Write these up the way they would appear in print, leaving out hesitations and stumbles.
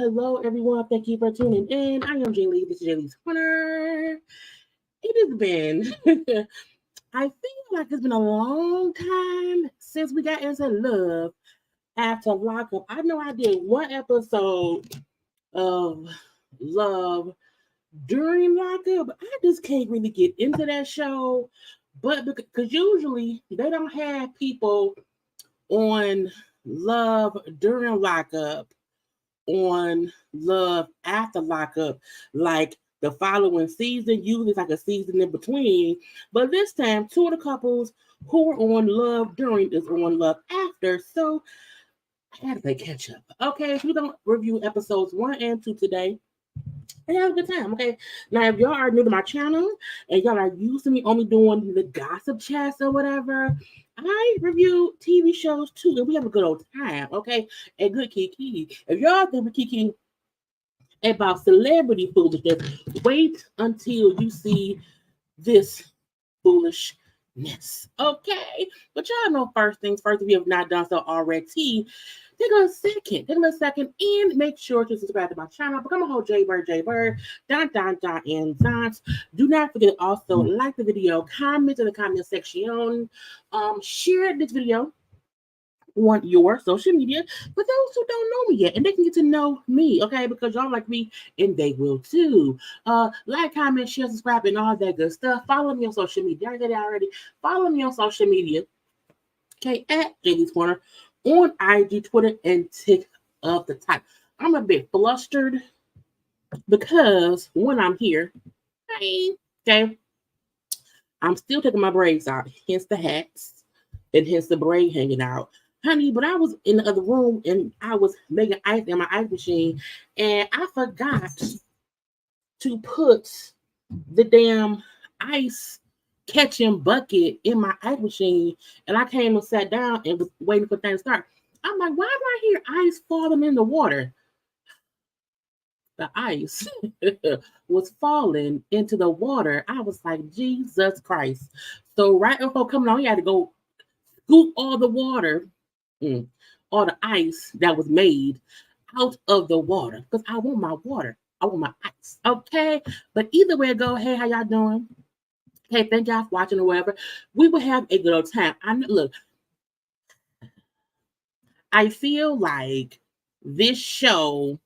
Hello, everyone. Thank you for tuning in. I am JayLee. This is JayLeesCorner. It has been, I feel like it's been a long time since we got into love after Lockup. I know I did one episode of love during Lockup, but I just can't really get into that show. But because usually they don't have people on love during Lockup, on love after Lockup, like the following season. Usually it's like a season in between, but this time two of the couples who are on love during is on love after, so I had to play catch up. Okay, so we're gonna review episodes 1 and 2 today and have a good time. Okay, now if y'all are new to my channel and y'all are used to me only doing the gossip chats or whatever, I review TV shows too, and we have a good old time, okay? A good kiki. If y'all think we kiki about celebrity foolishness, wait until you see this foolishness, okay? But y'all know first things first, if you have not done so already, take a second and make sure to subscribe to my channel. Become a whole JayBird, and Zons. Do not forget to also like the video, comment in the comment section, share this video on your social media for those who don't know me yet, and they can get to know me, okay? Because y'all like me and they will too. Like, comment, share, subscribe, and all that good stuff. Follow me on social media. I did it already. Follow me on social media, okay, at JayLeesCorner on IG, Twitter, and TikTok. The type. I'm a bit flustered because when I'm here, okay, I'm still taking my braids out, hence the hats and hence the braid hanging out. Honey, but I was in the other room and I was making ice in my ice machine, and I forgot to put the damn ice catching bucket in my ice machine, and I came and sat down and was waiting for things to start. I'm like, why do I hear ice falling in the water? The ice was falling into the water. I was like, Jesus Christ. So right before coming on, he had to go scoop all the water, all the ice that was made out of the water. Because I want my water. I want my ice. Okay. But either way it go, hey, how y'all doing? Hey, thank y'all for watching or whatever. We will have a good old time. Look, I feel like this show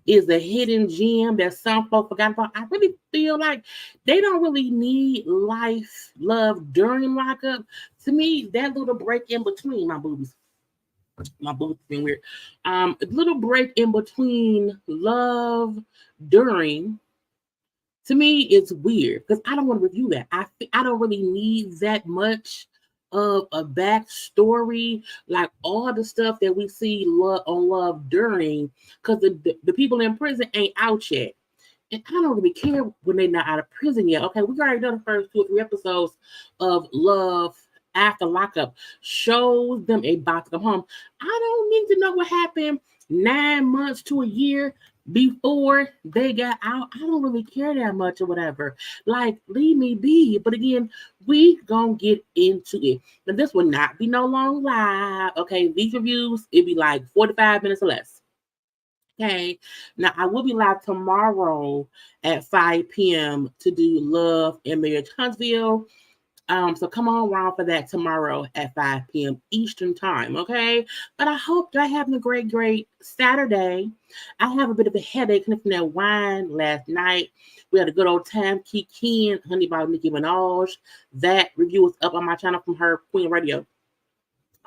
is a hidden gem that some folks forgot about. I really feel like they don't really need life, love during lockup. To me, that little break in between my boobies being weird. A little break in between love during, to me, it's weird because I don't want to review that. I don't really need that much of a backstory, like all the stuff that we see on love during, because the people in prison ain't out yet. And I don't really care when they're not out of prison yet. Okay, we already done the first 2 or 3 episodes of love after lockup. Shows them about to come home. I don't need to know what happened 9 months to a year before they got out. I don't really care that much or whatever. Like, leave me be. But again, we gonna get into it. Now, this will not be no long live. Okay, these reviews, it'll be like 45 minutes or less. Okay, now I will be live tomorrow at 5 p.m. to do Love and Marriage Huntsville. So come on around for that tomorrow at 5 p.m. Eastern time, okay? But I hope you're having a great Saturday. I have a bit of a headache from that wine last night. We had a good old time. Kiki, Honey by Nicki Minaj. That review is up on my channel from her Queen Radio.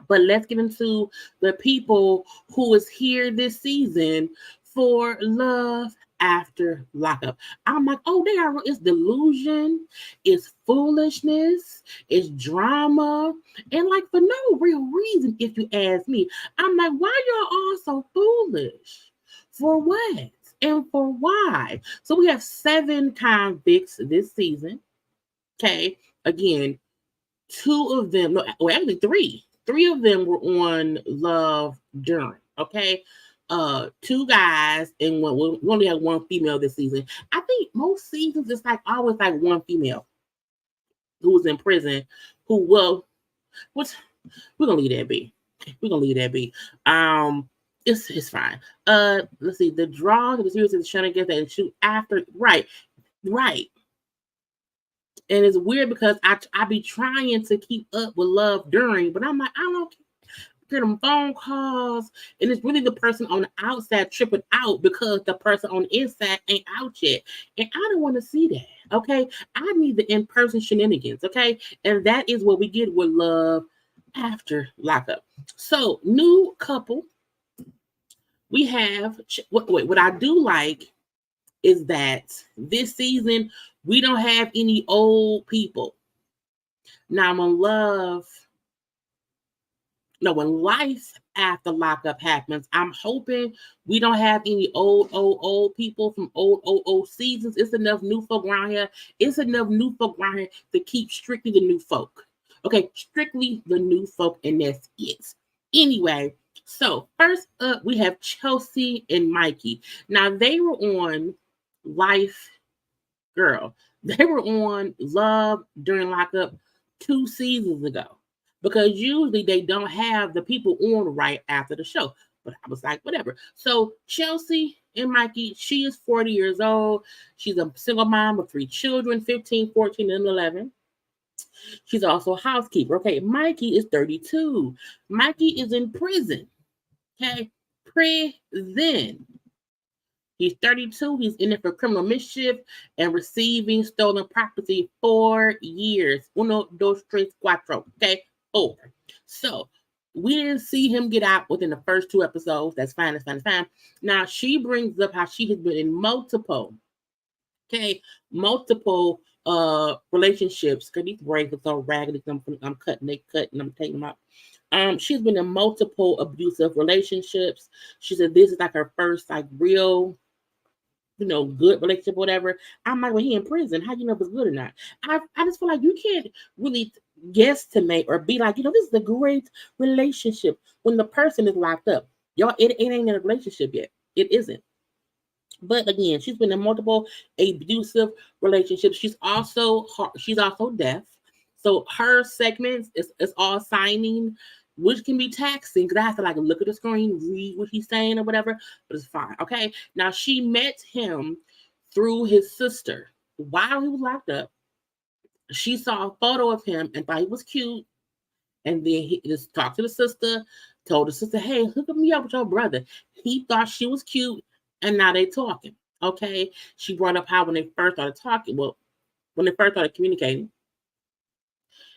But let's get into the people who is here this season for Love After Lockup. I'm like, oh, they are. It's Delusion, it's Foolishness, it's drama, and like for no real reason, if you ask me. I'm like, why y'all all so foolish? For what? And for why? So we have 7 convicts this season. Okay, again, 2 of them, no, well, actually 3. 3 of them were on Love during. Okay, 2 guys and one. We only had 1 female this season. I think most seasons it's like always like 1 female who was in prison. Who what's we're gonna leave that be. We're gonna leave that be. It's fine. Let's see. The draw the series is trying to get that and shoot after. Right. And it's weird because I be trying to keep up with Love during, but I'm like, I don't get them phone calls, and it's really the person on the outside tripping out because the person on the inside ain't out yet. And I don't want to see that. Okay. I need the in-person shenanigans. Okay. And that is what we get with Love After Lockup. So, new couple. We have what I do like is that this season we don't have any old people. Now I'm on Love. No, when Life After Lockup happens, I'm hoping we don't have any old people from old seasons. It's enough new folk around here. It's enough new folk around here to keep strictly the new folk. Okay, strictly the new folk, and that's it. Anyway, so first up, we have Chelsea and Mikey. Now, they were on Life, girl. They were on Love during Lockup 2 seasons ago. Because usually they don't have the people on right after the show. But I was like, whatever. So Chelsea and Mikey, she is 40 years old. She's a single mom of 3 children, 15, 14, and 11. She's also a housekeeper. Okay, Mikey is 32. Mikey is in prison. Okay, prison. He's 32. He's in it for criminal mischief and receiving stolen property 4 years. Uno, dos, tres, cuatro. Okay, 4. So we didn't see him get out within the first 2 episodes. That's fine. That's fine. That's fine. Now she brings up how she has been in multiple relationships. Because these braids are so raggedy. I'm cutting, they cut, and I'm taking them out. She's been in multiple abusive relationships. She said this is like her first like real, good relationship, whatever. I'm like, well, he in prison. How you know if it's good or not? I just feel like you can't really guesstimate or be like, this is a great relationship when the person is locked up. Y'all, it ain't in a relationship yet. It isn't. But again, she's been in multiple abusive relationships. She's also deaf. So her segments is all signing, which can be taxing because I have to like look at the screen, read what he's saying or whatever, but it's fine. Okay. Now she met him through his sister while he was locked up. She saw a photo of him and thought he was cute. And then he just talked to the sister, told the sister, hey, hook me up with your brother. He thought she was cute, and now they talking. Okay. She brought up how when they first started talking, when they first started communicating,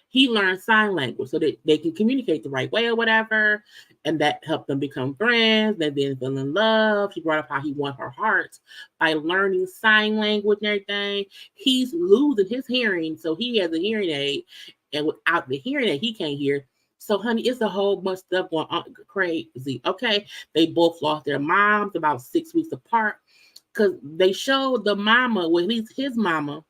he learned sign language so that they can communicate the right way or whatever. And that helped them become friends. They then fell in love. She brought up how he won her heart by learning sign language and everything. He's losing his hearing, so he has a hearing aid. And without the hearing aid, he can't hear. So, honey, it's a whole bunch of stuff going on. Crazy. Okay. They both lost their moms about 6 weeks apart because they showed the mama, well, at least his mama,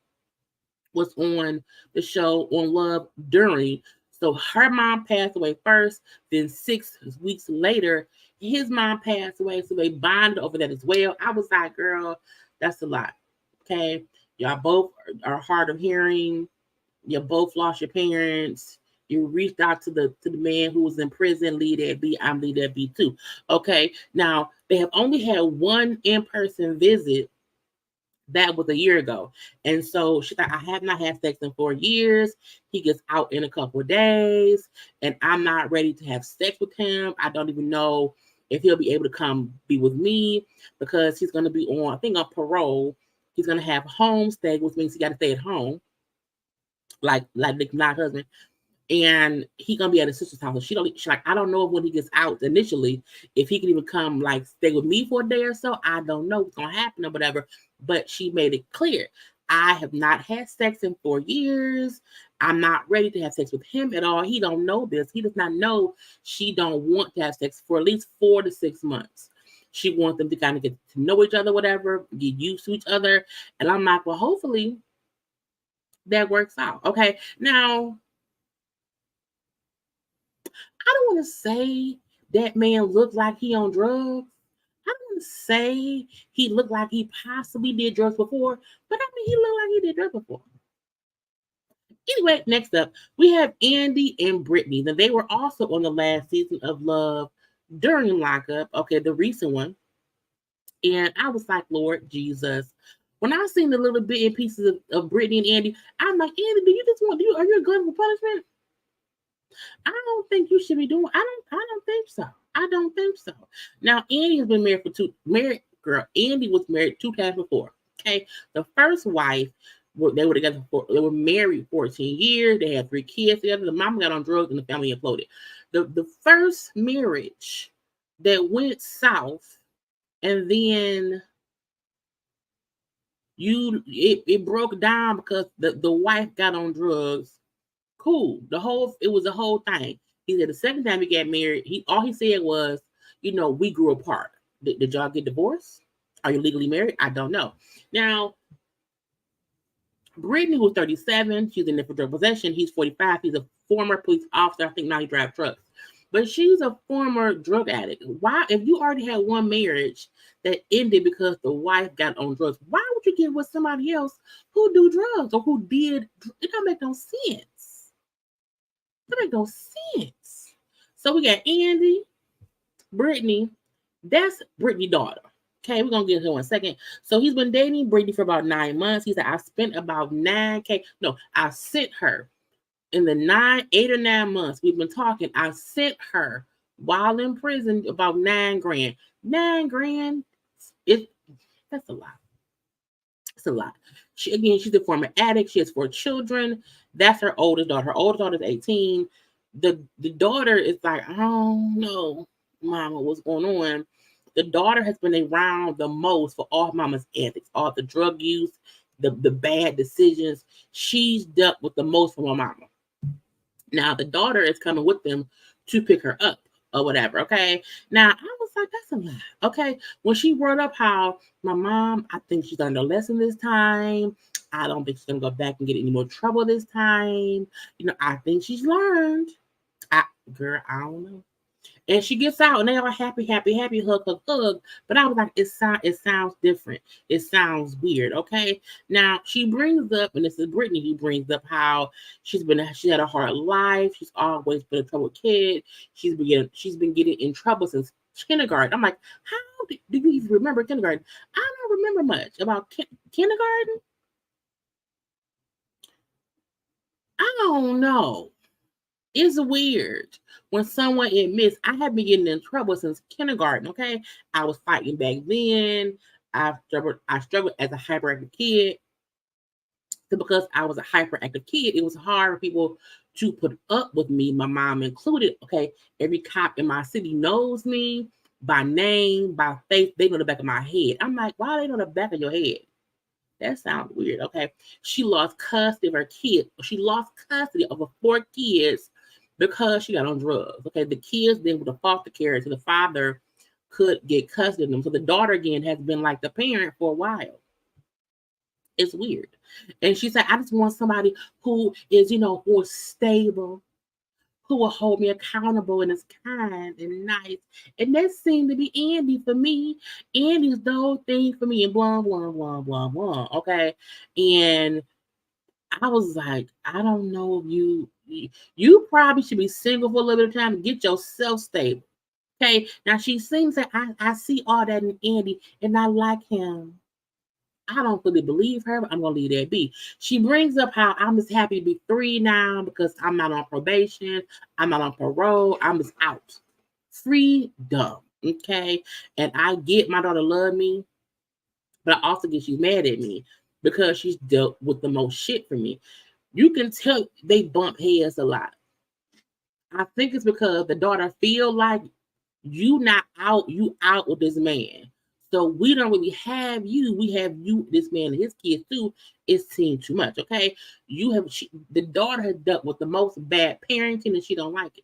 was on the show on Love during. So her mom passed away first. Then 6 weeks later, his mom passed away. So they bonded over that as well. I was like, girl, that's a lot. Okay. Y'all both are hard of hearing. You both lost your parents. You reached out to the man who was in prison. Lead that be. I'm lead that be too. Okay. Now they have only had one in-person visit. That was a year ago. And so she's like, I have not had sex in 4 years. He gets out in a couple of days, and I'm not ready to have sex with him. I don't even know if he'll be able to come be with me because he's going to be on, I think, on parole. He's going to have homestay, which means he got to stay at home, like not husband. And he gonna be at his sister's house. So she's like, I don't know when he gets out initially, if he can even come like stay with me for a day or so. I don't know what's gonna happen or whatever. But she made it clear, I have not had sex in 4 years. I'm not ready to have sex with him at all. He don't know this. He does not know she don't want to have sex for at least 4 to 6 months. She wants them to kind of get to know each other, whatever, get used to each other. And I'm like, well, hopefully that works out. Okay. Now, I don't want to say that man looked like he on drugs. I don't want to say he looked like he possibly did drugs before, but I mean, he looked like he did drugs before. Anyway, next up, we have Andy and Brittany. Now, they were also on the last season of Love during Lockup. Okay, the recent one. And I was like, Lord Jesus. When I seen the little bit in pieces of Brittany and Andy, I'm like, Andy, are you a glutton for punishment? I don't think you should be doing. I don't think so. I don't think so. Now, Andy has been Andy was married 2 times before. Okay, the first wife, they were together they were married 14 years. They had 3 kids together. The mom got on drugs and the family imploded. The first marriage that went south, and then it broke down because the wife got on drugs. Cool. It was a whole thing. He said the second time he got married, all he said was, we grew apart. Did y'all get divorced? Are you legally married? I don't know. Now, Brittany was 37. She's in there for drug possession. He's 45. He's a former police officer. I think now he drives trucks. But she's a former drug addict. Why, if you already had one marriage that ended because the wife got on drugs, why would you get with somebody else who do drugs or who did? It don't make no sense. That make no sense. So we got Andy, Brittany. That's Brittany's daughter. Okay, we're gonna get her in a second. So he's been dating Brittany for about 9 months. He said, I spent about 9K. No, I sent her in the 8 or 9 months we've been talking. I sent her while in prison about $9,000. $9,000. That's a lot. It's a lot. She's a former addict. She has 4 children. That's her oldest daughter. Her oldest daughter is 18. The daughter is like, I don't know, mama, what's going on. The daughter has been around the most for all mama's ethics, all the drug use, the bad decisions. She's dealt with the most from her mama. Now the daughter is coming with them to pick her up or whatever. Okay. Now I was like, that's a lot. Okay. When she brought up how my mom, I think she's learned a lesson this time. I don't think she's gonna go back and get any more trouble this time. I think she's learned. I don't know. And she gets out, and they are happy, happy, happy, hug, hug, hug. But I was like, it sounds different. It sounds weird. Okay. Now she brings up, and this is Brittany who brings up how she had a hard life. She's always been a troubled kid. She's been getting in trouble since kindergarten. I'm like, how do you even remember kindergarten? I don't remember much about kindergarten. I don't know. It's weird when someone admits I have been getting in trouble since kindergarten. Okay, I was fighting back then. I struggled as a hyperactive kid. So because I was a hyperactive kid, it was hard for people to put up with me, my mom included. Okay, every cop in my city knows me by name, by face. They know the back of my head. I'm like, why they know the back of your head? That sounds weird. Okay, she lost custody of her kids. She lost custody of her 4 kids because she got on drugs. Okay, the kids then with the foster care, so the father could get custody of them. So the daughter again has been like the parent for a while. It's weird. And she said, I just want somebody who is, who is stable, who will hold me accountable and is kind and nice. And that seemed to be Andy for me. Andy's the whole thing for me, and blah, blah, blah, blah, blah. Okay. And I was like, I don't know if you probably should be single for a little bit of time to get yourself stable. Okay. Now she seems like I see all that in Andy and I like him. I don't really believe her, but I'm gonna leave that be. She brings up how I'm just happy to be free now because I'm not on probation, I'm not on parole, I'm just out. Freedom. Okay. And I get my daughter love me, but I also get she's mad at me because she's dealt with the most shit for me. You can tell they bump heads a lot. I think it's because the daughter feel like you not out, you out with this man. So we don't really have you. We have you, this man, and his kids too. It seemed too much. Okay, the daughter has dealt with the most bad parenting, and she don't like it.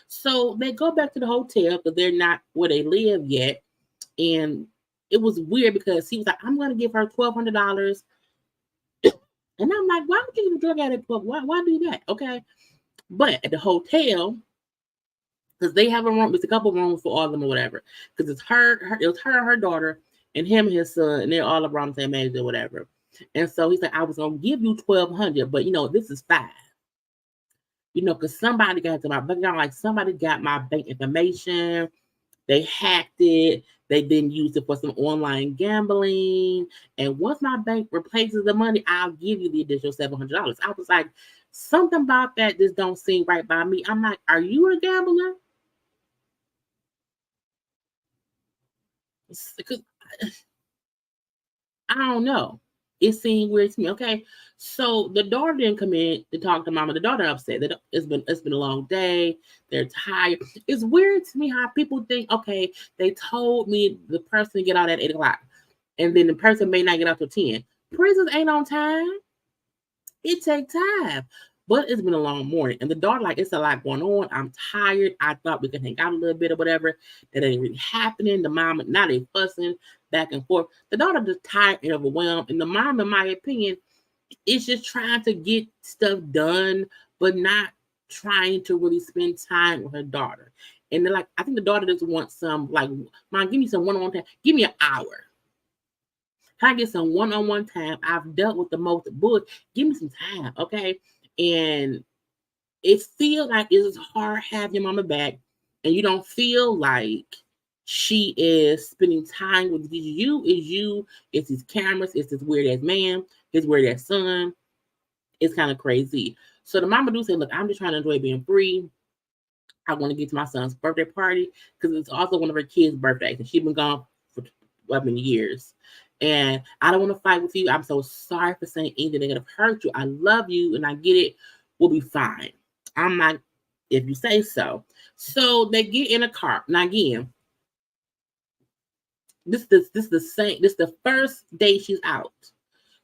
So they go back to the hotel because they're not where they live yet, and it was weird because he was like, "I'm going to give her $1,200," and I'm like, "Why would you give a drug addict? Why do that?" Okay, but at the hotel, because they have a room, it's a couple rooms for all of them or whatever. Because it was her, daughter, and him, and his son, and they're all around the same age or whatever. And so he's like, I was gonna give you $1,200, but this is $5. Because somebody got to my bank account, like somebody got my bank information, they hacked it, they then used it for some online gambling. And once my bank replaces the money, I'll give you the additional $700. I was like, something about that just don't seem right by me. I'm like, are you a gambler? Because I don't know. It seemed weird to me. Okay, so the daughter didn't come in to talk to mama. The daughter upset that it's been a long day. They're tired. It's weird to me how people think. Okay, they told me the person to get out at 8:00, and then the person may not get out till 10. Prisons ain't on time. It takes time. But it's been a long morning. And the daughter, like, it's a lot going on. I'm tired. I thought we could hang out a little bit or whatever. That ain't really happening. The mom, now they fussing back and forth. The daughter just tired and overwhelmed. And the mom, in my opinion, is just trying to get stuff done, but not trying to really spend time with her daughter. And they're like, I think the daughter just wants some, like, Mom, give me some one-on-one time. Give me an hour. Can I get some one-on-one time? I've dealt with the most bullshit. Give me some time, okay? And it feels like it's hard having your mama back, and you don't feel like she is spending time with you. It's these cameras, it's this weird ass man, his weird ass son. It's kind of crazy. So the mama do say, look, I'm just trying to enjoy being free. I want to get to my son's birthday party because it's also one of her kids' birthdays, and she's been gone for 11 years. And I don't want to fight with you. I'm so sorry for saying anything that could have hurt you. I love you, and I get it. We'll be fine. I'm like, if you say so. So they get in a car. Now again, this is the first day she's out.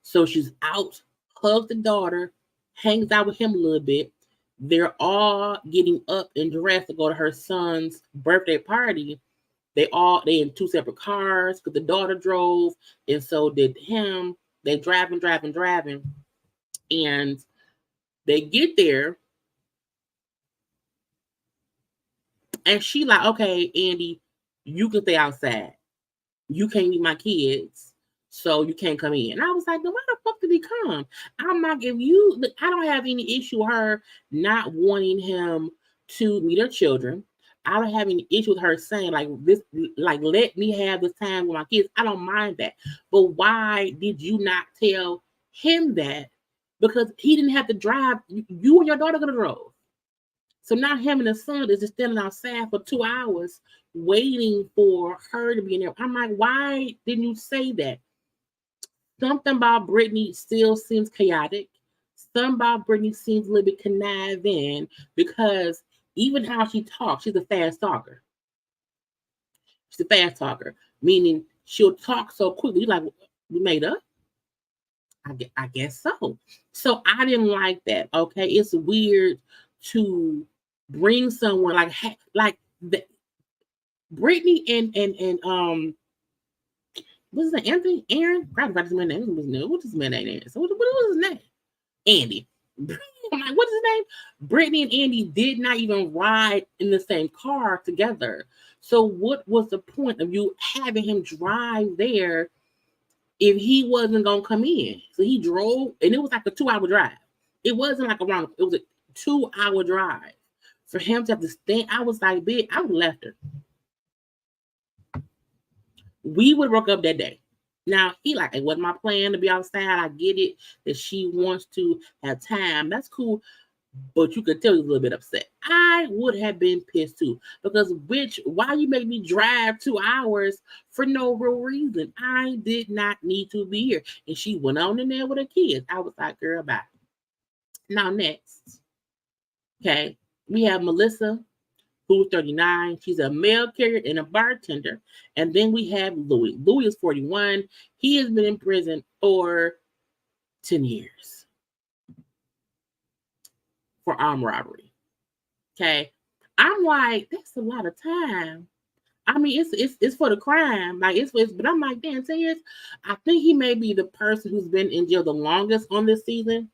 So she's out, hugs the daughter, hangs out with him a little bit. They're all getting up and dressed to go to her son's birthday party. They in 2 separate cars because the daughter drove, and so did him. They driving. And they get there. And she like, okay, Andy, you can stay outside. You can't meet my kids, so you can't come in. And I was like, no, why the fuck did he come? I'm like, I don't have any issue with her not wanting him to meet her children. I don't have any issue with her saying like this, like, let me have this time with my kids. I don't mind that. But why did you not tell him that? Because he didn't have to drive. You and your daughter could have drove. So now him and the son is just standing outside for 2 hours waiting for her to be in there. I'm like, why didn't you say that? Something about Brittany still seems chaotic. Something about Brittany seems a little bit conniving because even how she talks, she's a fast talker. She's a fast talker, meaning she'll talk so quickly. Like, we made up? I guess so. So I didn't like that. Okay, it's weird to bring someone like the Brittany and what's his name? Anthony? Aaron? Probably about his name. What's his name? So what was his name? Andy. I'm like, what's his name? Brittany and Andy did not even ride in the same car together. So what was the point of you having him drive there if he wasn't gonna come in? So he drove, and it was like a 2-hour drive. It wasn't like around. It was a 2-hour drive for him to have to stand. I was like, bitch, I would have left her. We would broke up that day. Now he like, it wasn't my plan to be outside. I get it that she wants to have time. That's cool. But you could tell he's a little bit upset. I would have been pissed too. Because why you make me drive 2 hours for no real reason? I did not need to be here. And she went on in there with her kids. I was like, girl, bye. Now next. Okay. We have Melissa, who's 39. She's a mail carrier and a bartender. And then we have Louie. Louie is 41. He has been in prison for 10 years. For armed robbery. Okay. I'm like, that's a lot of time. I mean, it's for the crime. Like but I'm like, damn, 10 years. I think he may be the person who's been in jail the longest on this season.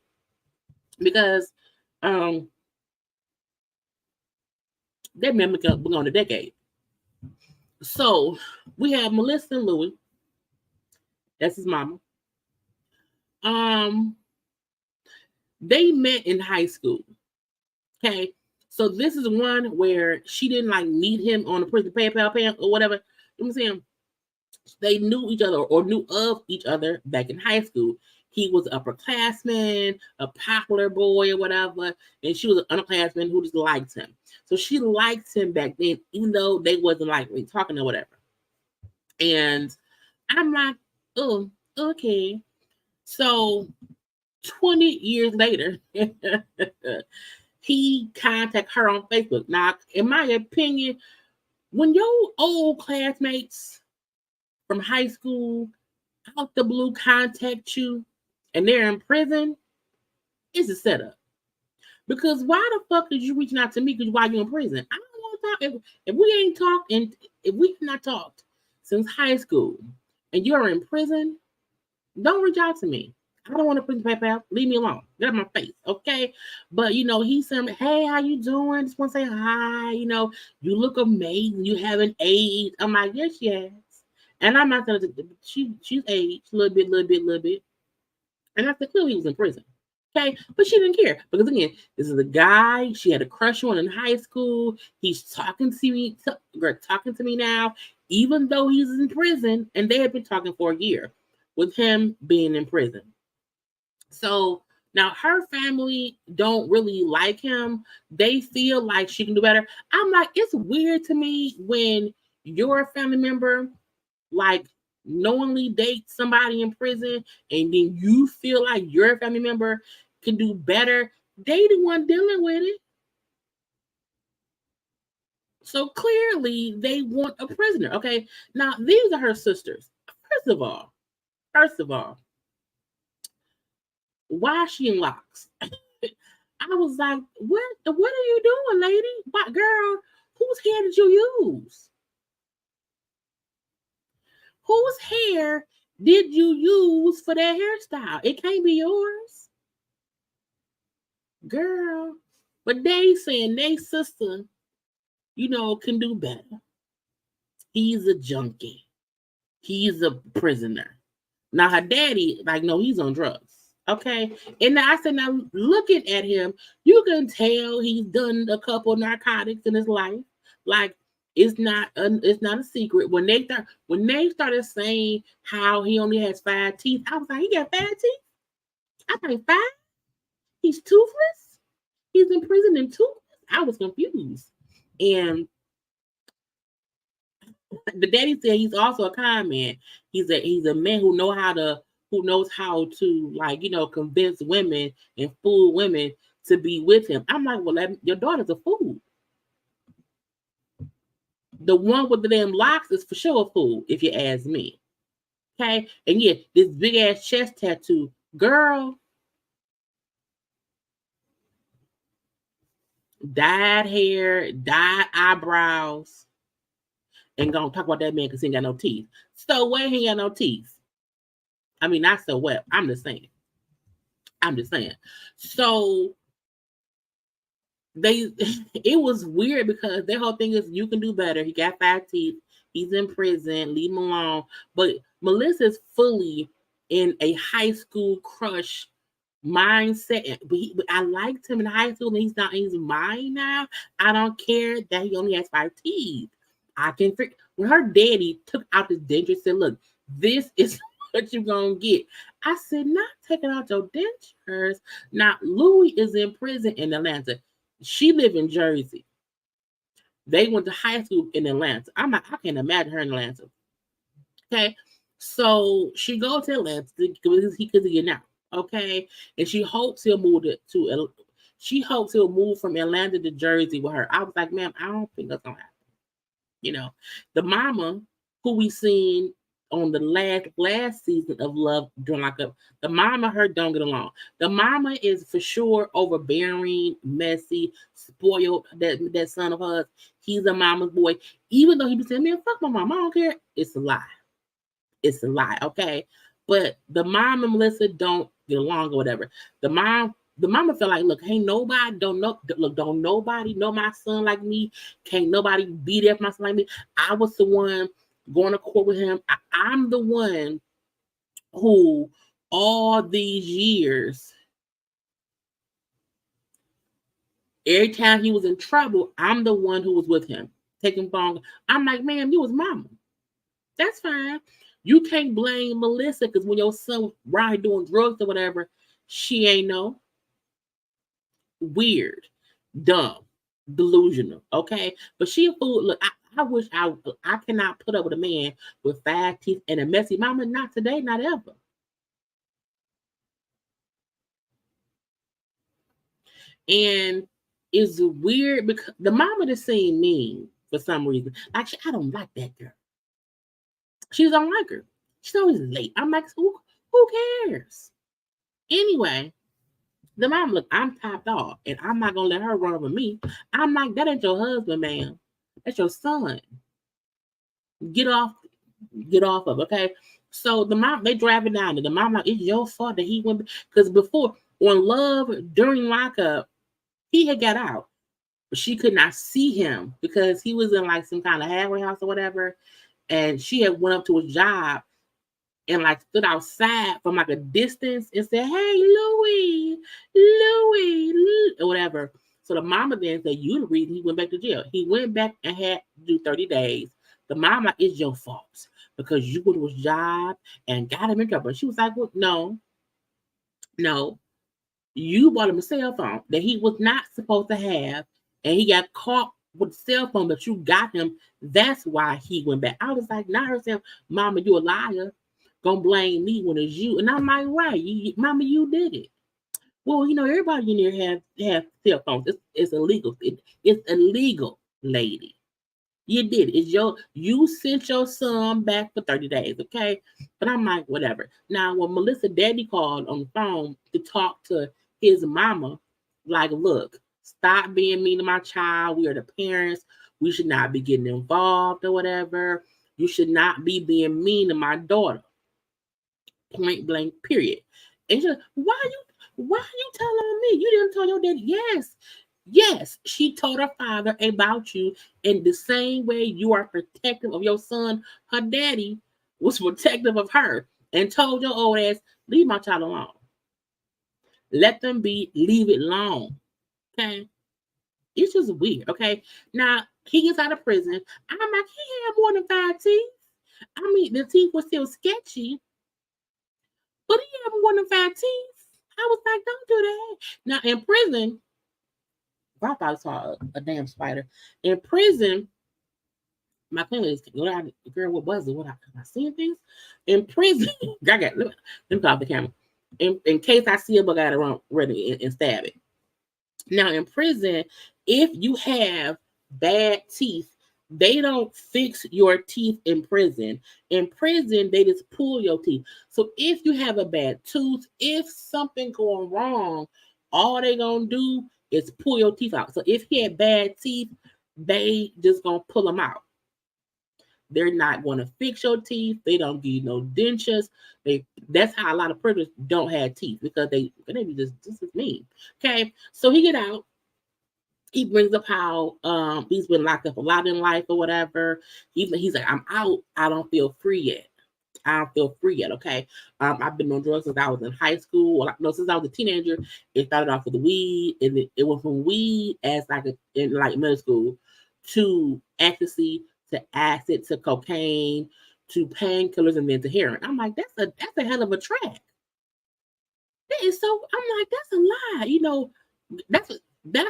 Because that man been on a decade. So we have Melissa and Louie. That's his mama. They met in high school. Okay, so this is one where she didn't like meet him on the prison PayPal or whatever. You know what I'm saying? They knew each other or knew of each other back in high school. He was an upperclassman, a popular boy or whatever, and she was an underclassman who just liked him. So she liked him back then, even though they wasn't like really talking or whatever. And I'm like, oh, okay. So 20 years later, he contacted her on Facebook. Now, in my opinion, when your old classmates from high school out the blue contact you and they're in prison, it's a setup. Because why the fuck did you reaching out to me while you're in prison? I don't want to talk. If we ain't talked and if we have not talked since high school and you're in prison, don't reach out to me. I don't want to prison PayPal. Leave me alone. Get out of my face, okay? But, he said, hey, how you doing? Just want to say hi. You look amazing. You haven't aged. I'm like, yes, she has. And I'm not going to, she's aged a little bit. And I said, clearly he was in prison, okay? But she didn't care. Because, again, this is a guy she had a crush on in high school. He's talking to me now, even though he's in prison. And they had been talking for a year with him being in prison. So now her family don't really like him. They feel like she can do better. I'm like, it's weird to me when your family member like knowingly dates somebody in prison and then you feel like your family member can do better. They the one dealing with it. So clearly they want a prisoner. Okay. Now these are her sisters. First of all, why is she in locks? I was like, what are you doing, lady? What, girl, whose hair did you use? Whose hair did you use for that hairstyle? It can't be yours, girl. But they saying they sister, can do better. He's a junkie. He's a prisoner. Now her daddy, no, he's on drugs. Okay. And now I said, now looking at him, you can tell he's done a couple narcotics in his life. Like it's not a secret. When they started saying how he only has 5 teeth, I was like, he got 5 teeth? I think 5? He's toothless? He's in prison and toothless? I was confused. And the daddy said he's also a con man. He's a man who knows how to convince women and fool women to be with him. I'm like, well, your daughter's a fool. The one with the damn locks is for sure a fool, if you ask me. Okay? And yeah, this big ass chest tattoo, girl. Dyed hair, dyed eyebrows. And gonna talk about that man because he ain't got no teeth. So what? He ain't got no teeth. I mean, not so well. I'm just saying. So it was weird because their whole thing is you can do better. He got 5 teeth. He's in prison. Leave him alone. But Melissa's fully in a high school crush mindset. But I liked him in high school, and he's mine now. I don't care that he only has 5 teeth. I can figure when her daddy took out his dentures and said, look, this is what you're gonna get. I said, not taking out your dentures. Now, Louie is in prison in Atlanta. She live in Jersey. They went to high school in Atlanta. I'm like, I can't imagine her in Atlanta. Okay. So she goes to Atlanta because he could get out. Okay. And she hopes he'll move from Atlanta to Jersey with her. I was like, ma'am, I don't think that's gonna happen. The mama who we seen on the last season of Love during Lockup, the mama her don't get along. The mama is for sure overbearing, messy, spoiled. That son of hers, he's a mama's boy. Even though he be saying, man, fuck my mom, I don't care. It's a lie. Okay. But the mom and Melissa don't get along or whatever. The mama felt like, look, ain't nobody don't nobody know my son like me. Can't nobody be there for my son like me. I was the one going to court with him. I'm the one who all these years, every time he was in trouble, I'm the one who was with him, taking phone. I'm like, ma'am, you was mama. That's fine. You can't blame Melissa because when your son was right doing drugs or whatever, she ain't know. Weird, dumb, delusional. Okay, but she a fool. Look, I wish I cannot put up with a man with 5 teeth and a messy mama. Not today, not ever. And it's weird because the mama just seemed mean for some reason. Like I don't like that girl. She don't like her. She's always late. I'm like, who cares? Anyway. The mom, look, I'm top dog, and I'm not gonna let her run over me. I'm like, that ain't your husband, man. That's your son. Get off of it, okay? So the mom, they driving down, and the mom like, it's your fault that he went because before on Love during Lockup, he had got out, but she could not see him because he was in like some kind of halfway house or whatever, and she had went up to his job. And like stood outside from like a distance and said, hey, Louie, or whatever. So the mama then said, you the reason he went back to jail. He went back and had to do 30 days. The mama, is your fault because you went to his job and got him in trouble. And she was like, well, no. You bought him a cell phone that he was not supposed to have. And he got caught with a cell phone that you got him. That's why he went back. I was like, not her saying, mama, you a liar. Gonna blame me when it's you. And I'm like, right, mama, you did it. Well, everybody in there have cell phones. It's illegal. It's illegal, lady. You did it. You sent your son back for 30 days, okay? But I'm like, whatever. Now, when Melissa daddy called on the phone to talk to his mama, like, look, stop being mean to my child. We are the parents. We should not be getting involved or whatever. You should not be being mean to my daughter. point blank, period. And she's like, why you telling on me? You didn't tell your daddy. Yes, she told her father about you in the same way you are protective of your son. Her daddy was protective of her and told your old ass, leave my child alone. Let them be, leave it alone. Okay? It's just weird, okay? Now, he gets out of prison. I'm like, he had more than 5 teeth. I mean, the teeth were still sketchy, but he had more than 5 teeth. I was like, don't do that. Now, in prison, I thought I saw a damn spider. In prison, my family is, girl, what was it? Am I seeing things? In prison, let me call off the camera. In case I see a bug, I gotta run ready and stab it. Now, in prison, if you have bad teeth, they don't fix your teeth in prison. In prison, they just pull your teeth. So if you have a bad tooth, if something going wrong, all they gonna do is pull your teeth out. So if he had bad teeth, they just gonna pull them out. They're not going to fix your teeth. They don't give you no dentures. That's how a lot of prisoners don't have teeth, because they be just as mean. Okay, so he get out. He brings up how he's been locked up a lot in life or whatever. He's like, I'm out. I don't feel free yet. Okay. I've been on drugs since I was in high school. Since I was a teenager. It started off with the weed, and it went from weed as in middle school to ecstasy, to acid, to cocaine, to painkillers, and then to heroin. I'm like, that's a hell of a track. That is so. I'm like, that's a lie. You know, that's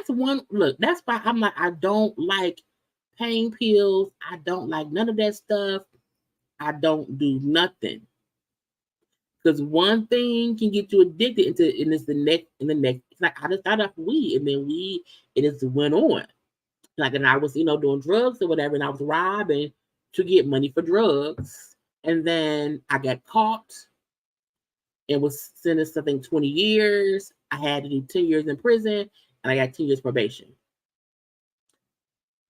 one. Look, that's why I'm like, I don't like pain pills. I don't like none of that stuff. I don't do nothing, because one thing can get you addicted and it's the next. It's like I just started off weed, and then it just went on. Like, and I was, doing drugs or whatever, and I was robbing to get money for drugs. And then I got caught and was sentenced, I think, 20 years. I had to do 10 years in prison, and I got 10 years probation.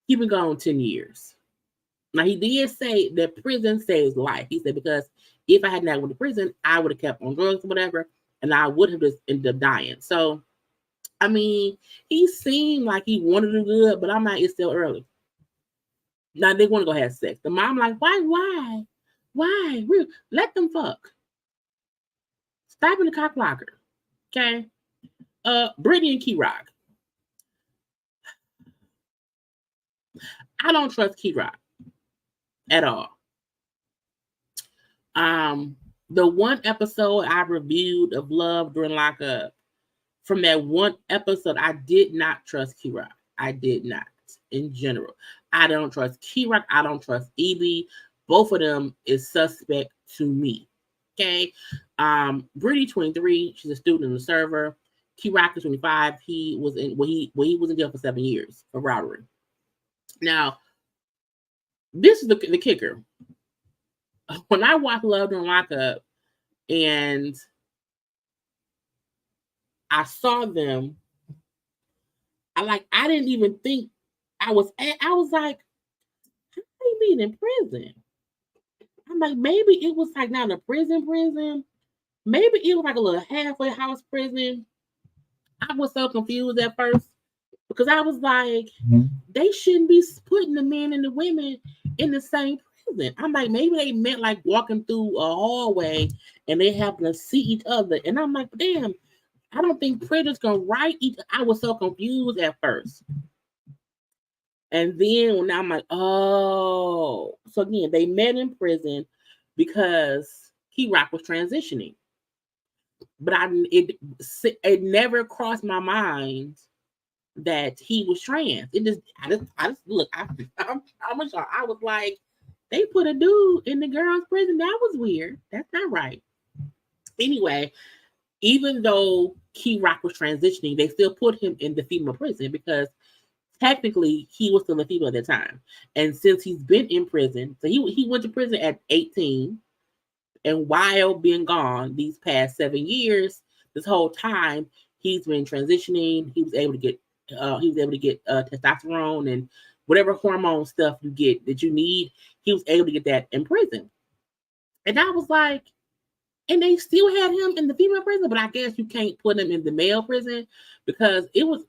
He been gone 10 years. Now, he did say that prison saves life. He said, because if I had not went to prison, I would have kept on drugs or whatever, and I would have just ended up dying. So, I mean, he seemed like he wanted to do good, but I'm like, it's still early. Now they want to go have sex. The mom like, why? Let them fuck. Stop in the cock blocker. Okay. Brittany and Key Rock. I don't trust Key Rock at all. The one episode I reviewed of Love during Lockup, from that one episode, I did not trust Key Rock. I did not. In general, I don't trust Key Rock. I don't trust Evie. Both of them is suspect to me. Okay. Brittany 23. She's a student in the server. Key Rock is 25. He was in he was in jail for 7 years for robbery. Now, this is the kicker. When I watched Love during Lockup and I saw them, I didn't even think I was like, how they being in prison? I'm like, maybe it was like not a prison. Maybe it was like a little halfway house prison. I was so confused at first, because I was like, they shouldn't be putting the men and the women in the same prison. I'm like, maybe they meant like walking through a hallway and they happen to see each other. And I'm like, damn, I don't think prisoners can write each. I was so confused at first. And then when I'm like, oh, so again, they met in prison because Key Rock was transitioning. But it never crossed my mind that he was trans. I just look, I'm sure I was like, they put a dude in the girls' prison. That was weird. That's not right. Anyway, even though Key Rock was transitioning, they still put him in the female prison because technically he was still a female at the time. And since he's been in prison, so he went to prison at 18, and while being gone these past 7 years, this whole time he's been transitioning. He was able to get testosterone and whatever hormone stuff you get that you need. He was able to get that in prison. And I was like, And they still had him in the female prison, but I guess you can't put him in the male prison because I was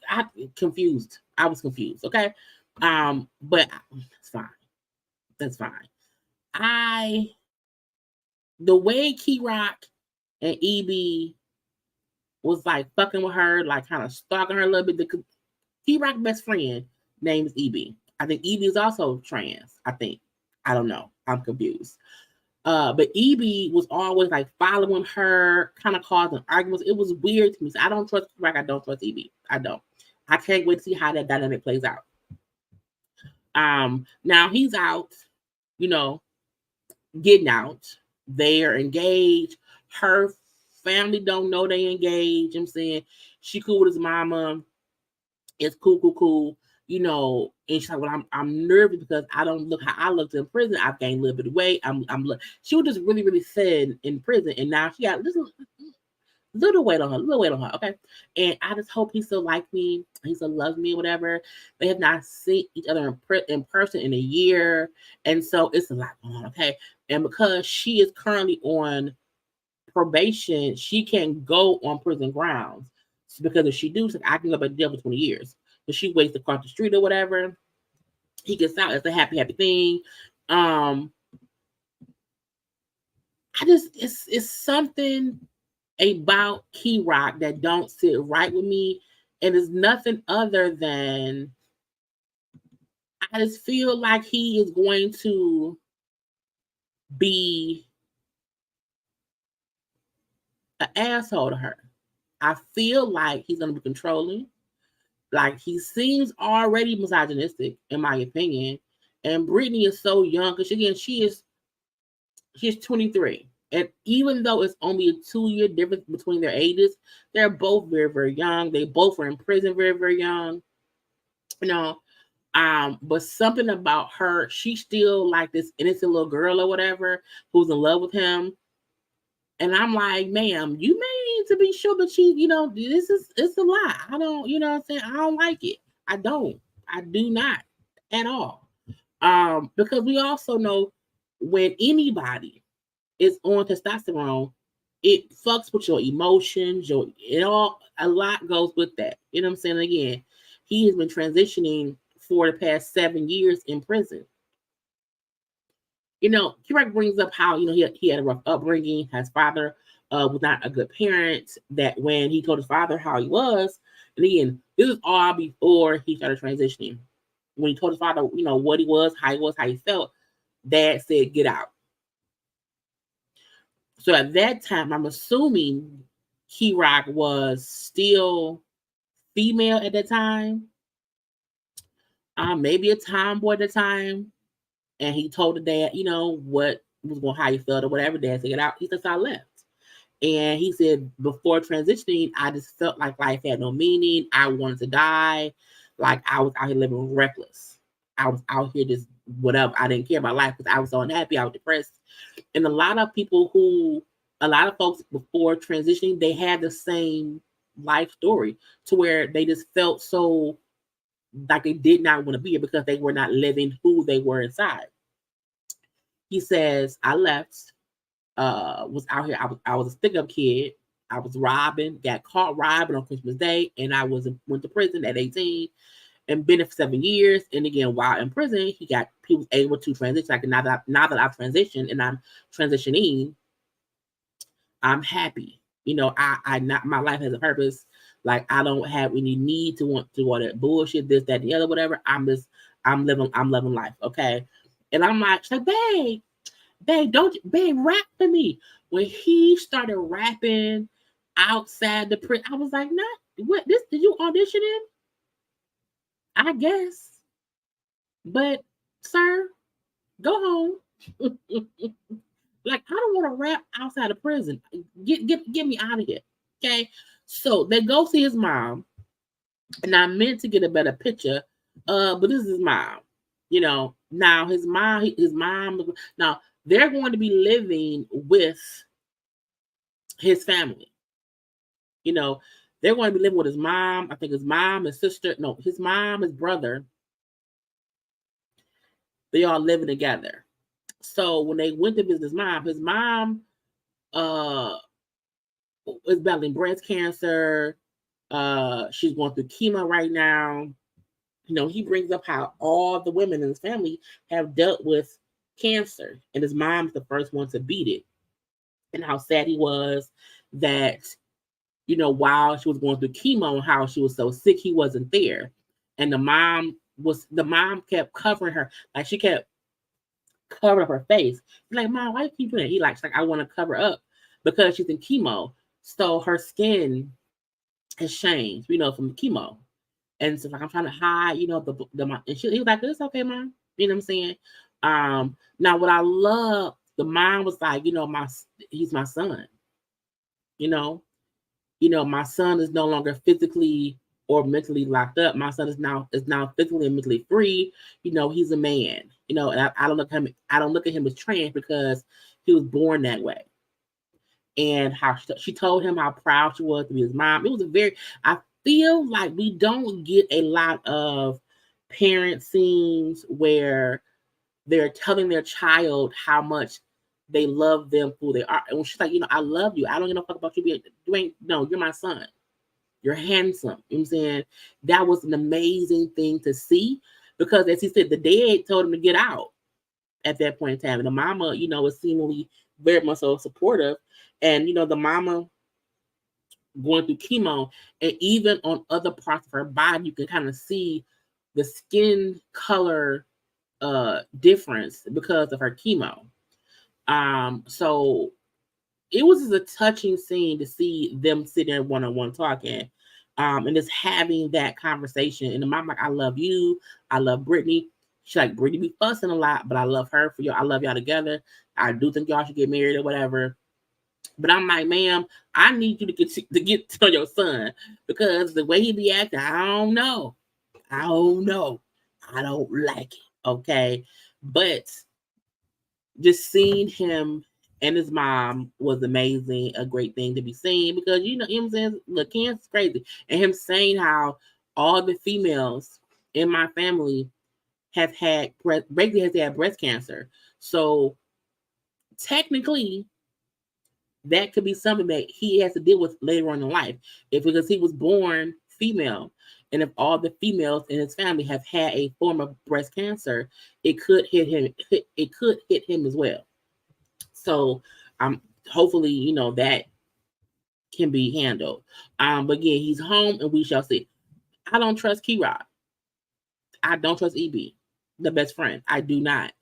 confused. I was confused. Okay. But it's fine. That's fine. The way Key Rock and EB was like fucking with her, like kind of stalking her a little bit. Key Rock's best friend name is EB. I think EB is also trans. I think. I don't know. I'm confused. But EB was always like following her, kind of causing arguments. It was weird to me. So I don't trust Key Rock. I don't trust EB. I don't. I can't wait to see how that dynamic plays out. Now he's out, getting out. They're engaged. Her family don't know they engaged. I'm saying she cool with his mama. It's cool. And she's like, well, I'm nervous because I don't look how I looked in prison. I've gained a little bit of weight. She was just really, really thin in prison, and now she got little weight on her. Okay, and I just hope he still like me. He still loves me, whatever. They have not seen each other in person in a year, and so it's a lot going on. Okay, and because she is currently on probation, she can't go on prison grounds. Because if she do, I can go back to jail for 20 years. But she waits across the street or whatever. He gets out. It's a happy thing. It's something about Key Rock that don't sit right with me. And it's nothing other than I just feel like he is going to be an asshole to her. I feel like he's going to be controlling. Like, he seems already misogynistic, in my opinion. And Brittany is so young, because she's 23. And even though it's only a 2-year difference between their ages, they're both very, very young. They both were in prison very, very young. But something about her, she's still like this innocent little girl or whatever, who's in love with him. And I'm like, ma'am, you may need to be sure that it's a lie. I don't, what I'm saying? I don't like it. I do not at all. Because we also know when anybody is on testosterone, it fucks with your emotions, a lot goes with that. You know what I'm saying? Again, he has been transitioning for the past 7 years in prison. Key Rock brings up how, he had a rough upbringing. His father was not a good parent. That when he told his father how he was, and again, this is all before he started transitioning. When he told his father, what he was, how he felt, Dad said, get out. So at that time, I'm assuming Key Rock was still female at that time. Maybe a tomboy at the time. And he told the dad, what was going, how he felt or whatever. Dad said, get out. He said, so I left. And he said, before transitioning, I just felt like life had no meaning. I wanted to die. Like, I was out here living reckless. I was out here just whatever. I didn't care about life because I was so unhappy. I was depressed. And a lot of folks before transitioning, they had the same life story to where they just felt so like they did not want to be here because they were not living who they were inside. He says, I left, was out here. I was a stick-up kid. I was got caught robbing on Christmas Day, and I went to prison at 18 and been there for 7 years. And again, while in prison, he was able to transition. Like, now that I've transitioned and I'm transitioning, I'm happy. My life has a purpose. Like, I don't have any need to want to do all that bullshit, this, that, the other, whatever. I'm living life. Okay. And I'm like, babe, rap for me. When he started rapping outside the prison, I was like, what, did you audition in? I guess. But, sir, go home. Like, I don't want to rap outside of prison. Get me out of here. Okay. So they go see his mom. And I meant to get a better picture. But this is his mom. Now his mom, now they're going to be living with his family. They're going to be living with his mom. I think his mom, his sister, his mom, his brother. They all living together. So when they went to visit his mom is battling breast cancer. She's going through chemo right now. He brings up how all the women in his family have dealt with cancer, and his mom's the first one to beat it, and how sad he was that, while she was going through chemo and how she was so sick, he wasn't there. And the mom kept covering her. Like, she kept covering up her face. He's like, Mom, why you keep doing it? She's like, I want to cover up because she's in chemo. So her skin has changed, from the chemo. And so, like, I'm trying to hide, and he was like, it's okay, Mom. You know what I'm saying? Now what I love, the mom was like, he's my son. My son is no longer physically or mentally locked up. My son is now physically and mentally free. He's a man. And I don't look at him as trans because he was born that way. And how she told him how proud she was to be his mom. It was I feel like we don't get a lot of parent scenes where they're telling their child how much they love them for who they are. And she's like, I love you. I don't give a fuck about you. You're my son. You're handsome. You know what I'm saying? That was an amazing thing to see because, as he said, the dad told him to get out at that point in time. And the mama, was seemingly very much so supportive. And, the mama going through chemo, and even on other parts of her body, you can kind of see the skin color difference because of her chemo. So it was just a touching scene to see them sitting there one-on-one talking, and just having that conversation. And the mom like, I love you. I love Brittany. She's like, Brittany be fussing a lot, but I love her for you. I love y'all together. I do think y'all should get married or whatever. But I'm like, ma'am, I need you to get to know your son because the way he be acting, I don't know. I don't like it. Okay. But just seeing him and his mom was amazing, a great thing to be seen because, him saying, look, cancer's crazy. And him saying how all the females in my family have had breast cancer. So technically, that could be something that he has to deal with later on in life. Because he was born female, and if all the females in his family have had a form of breast cancer, it could hit him. It could hit him as well. So, hopefully, that can be handled. But again, he's home, and we shall see. I don't trust Key Rock. I don't trust EB, the best friend. I do not.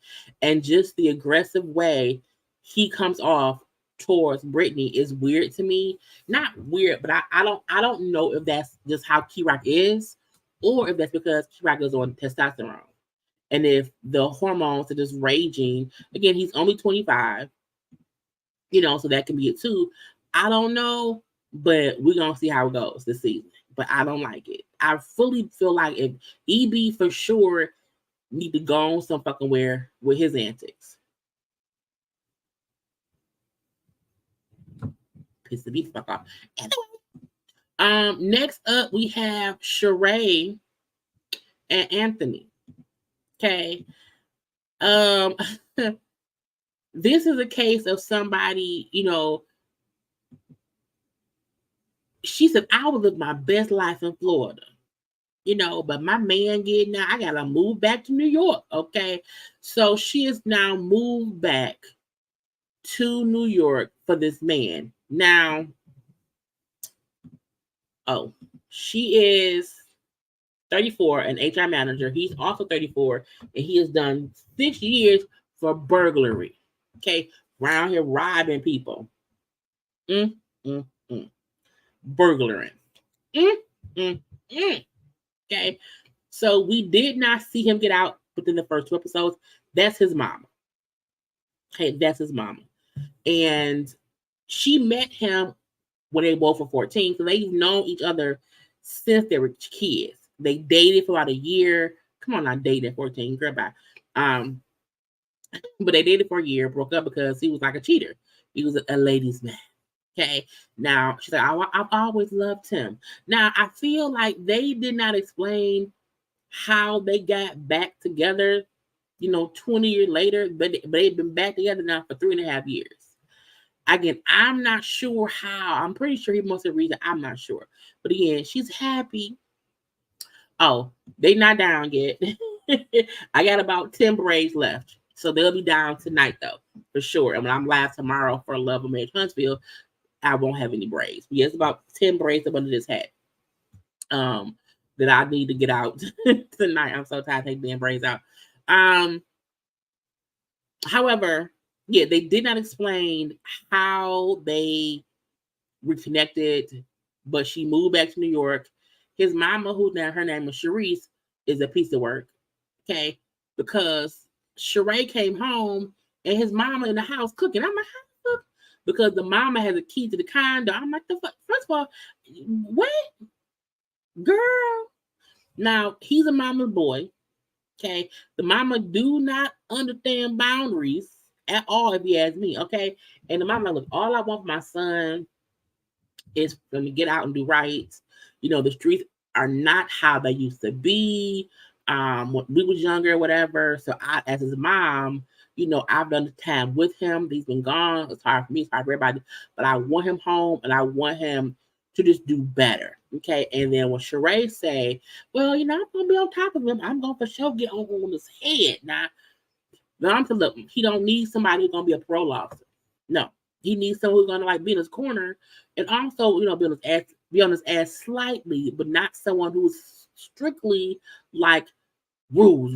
And just the aggressive way he comes off towards Brittany is weird to me. Not weird, but I don't know if that's just how Key Rock is, or if that's because Key Rock is on testosterone. And if the hormones are just raging, again, he's only 25, so that can be it too. I don't know, but we're going to see how it goes this season. But I don't like it. I fully feel like if EB for sure need to go on some fucking where with his antics. Piss the fuck off. Anyway, next up we have Charay and Anthony. Okay. This is a case of somebody, she said, I would live my best life in Florida, but my man getting out, I gotta move back to New York. Okay. So she is now moved back to New York for this man. Now, she is 34, an HR manager. He's also 34, and he has done 6 years for burglary. Okay, around here robbing people. Burglaring. Okay, so we did not see him get out within the first 2 episodes. That's his mama. Okay, that's his mama. And she met him when they both were 14. So they've known each other since they were kids. They dated for about a year. Come on, not dating at 14, girl, bye. But they dated for a year, broke up because he was like a cheater. He was a ladies' man. Okay. Now she's like, I've always loved him. Now I feel like they did not explain how they got back together, 20 years later, but they've been back together now for 3.5 years. Again, I'm not sure how. I'm pretty sure he must have reason. I'm not sure. But again, she's happy. Oh, they not down yet. I got about 10 braids left. So they'll be down tonight though, for sure. And when I'm live tomorrow for Love of Marriage Huntsville, I won't have any braids. But yes, about 10 braids up under this hat. That I need to get out tonight. I'm so tired of taking damn braids out. However, yeah, they did not explain how they reconnected, but she moved back to New York. His mama, who now her name is Sharice, is a piece of work. Okay, because Charay came home and his mama in the house cooking. I'm like, how cook? Because the mama has a key to the condo. I'm like, the fuck? First of all, what, girl? Now he's a mama's boy. Okay, the mama do not understand boundaries at all, if you ask me. Okay, and the mama, look, all I want for my son is for him to get out and do right. You know, the streets are not how they used to be. When we was younger, whatever. So I, as his mom, you know, I've done the time with him. He's been gone. It's hard for me. It's hard for everybody. But I want him home, and I want him to just do better. Okay. And then when Charay say, well, you know, I'm gonna be on top of him. I'm gonna for sure get on his head. Now I'm to look, he don't need somebody who's gonna be a parole officer. No. He needs someone who's gonna like be in his corner and also, you know, be on his ass slightly, but not someone who's strictly like rules.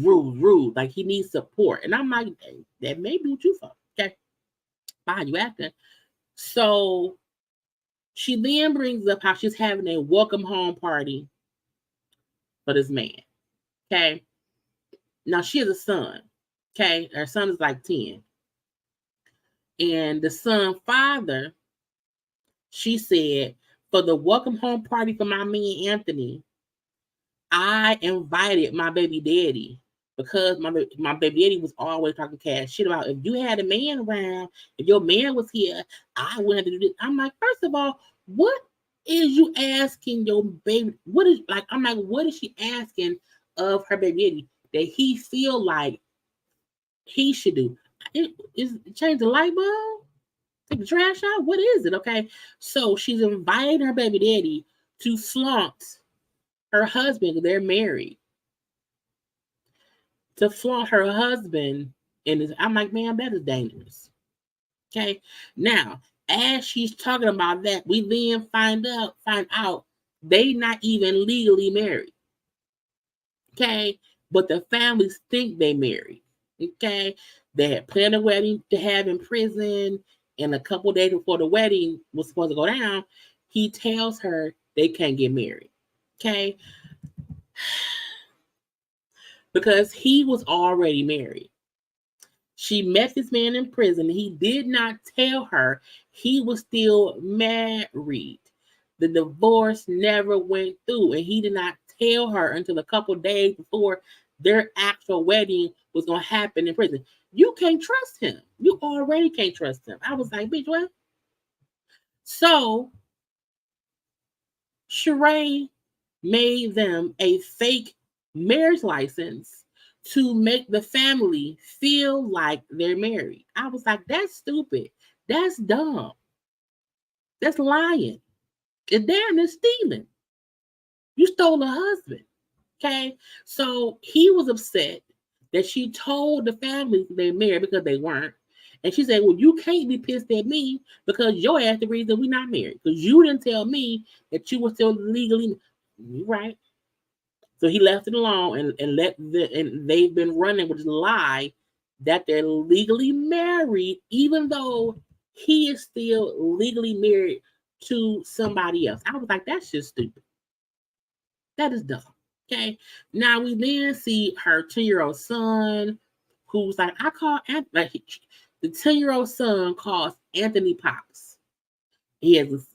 Like he needs support. And I'm like, hey, that may be what you for. Okay. Fine, you acting. So she then brings up how she's having a welcome home party for this man. Okay. Now she has a son. Okay. Her son is like 10. And the son father, she said, for the welcome home party for my man Anthony, I invited my baby daddy because my baby daddy was always talking cash shit about if you had a man around, if your man was here, I wouldn't have to do this. I'm like, first of all, what is you asking your baby? What is like? I'm like, what is she asking of her baby daddy that he feel like he should do? Is change the light bulb? Take the trash out? What is it? Okay. So she's inviting her baby daddy to flaunt her husband. They're married. To flaunt her husband. And I'm like, man, that is dangerous. Okay. Now, as she's talking about that, we then find out they not even legally married. Okay. But the families think they married. Okay. They had planned a wedding to have in prison. And a couple days before the wedding was supposed to go down, he tells her they can't get married. Okay. Because he was already married. She met this man in prison. He did not tell her he was still married. The divorce never went through, and he did not tell her until a couple days before their actual wedding was going to happen in prison. You can't trust him. You already can't trust him. I was like, bitch, what? So, Charay made them a fake marriage license to make the family feel like they're married. I was like, that's stupid. That's dumb. That's lying. It's damn near stealing. You stole a husband. Okay. So he was upset that she told the family they're married because they weren't. And she said, well, you can't be pissed at me because your ass the reason we're not married. Because you didn't tell me that you were still legally right. So he left it alone and they've been running with the lie that they're legally married, even though he is still legally married to somebody else. I was like, that's just stupid. That is dumb. Okay. Now we then see her 10-year-old son, who's like, I call Anthony, like the 10-year-old son calls Anthony Pops. He has,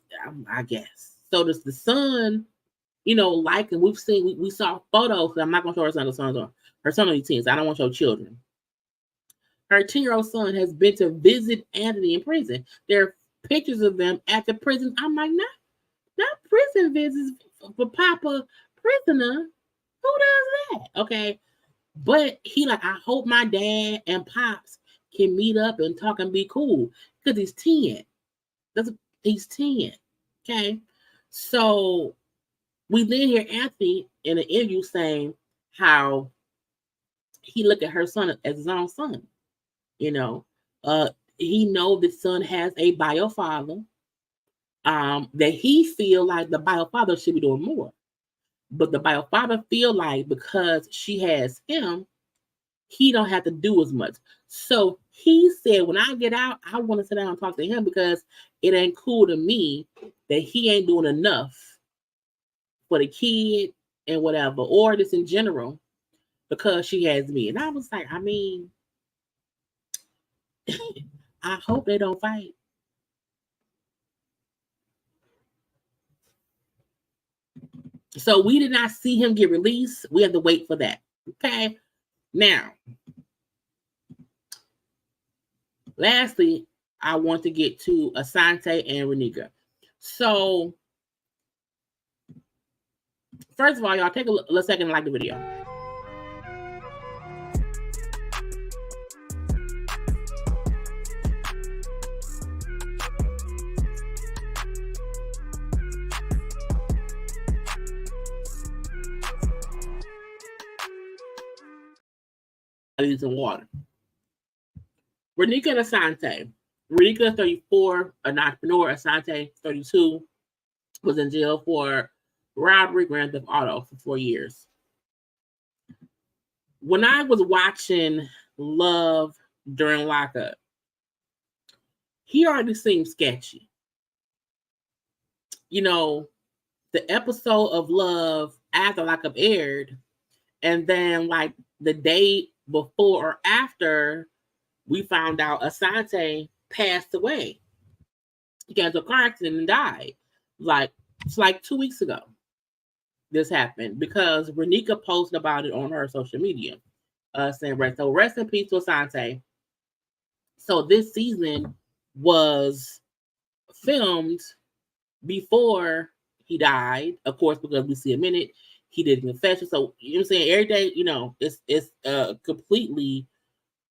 I guess. So does the son, you know, like, and we saw photos. I'm not gonna show her son. Her son only 10, so I don't want to show children. Her 10-year-old son has been to visit Anthony in prison. There are pictures of them at the prison. I'm like, not prison visits for Papa prisoner. Who does that? Okay. But he like, I hope my dad and Pops can meet up and talk and be cool because he's 10. He's 10. Okay. So we then hear Anthony in an interview saying how he looked at her son as his own son. You know, he know the son has a bio father. That he feel like the bio father should be doing more, but the bio father feel like because she has him, he don't have to do as much. So he said, when I get out, I want to sit down and talk to him because it ain't cool to me that he ain't doing enough for the kid and whatever, or just in general, because she has me. And I was like, I mean, I hope they don't fight. So we did not see him get released. We have to wait for that. Okay. Now, lastly, I want to get to Asante and Ranika. So, first of all, y'all take a second and like the video. I need some water. Ranika and Asante. Ranika, 34, an entrepreneur. Asante, 32, was in jail for robbery, grand theft auto for 4 years. When I was watching Love during Lockup, he already seemed sketchy. You know, the episode of Love after Lockup aired, and then like the day before or after, we found out Asante passed away. He got into a car accident and died. It's like 2 weeks ago. This happened because Ranika posted about it on her social media, saying rest in peace to Asante. So this season was filmed before he died, of course, because we see a minute he did a confession. So you know what I'm saying, every day, you know, it's a completely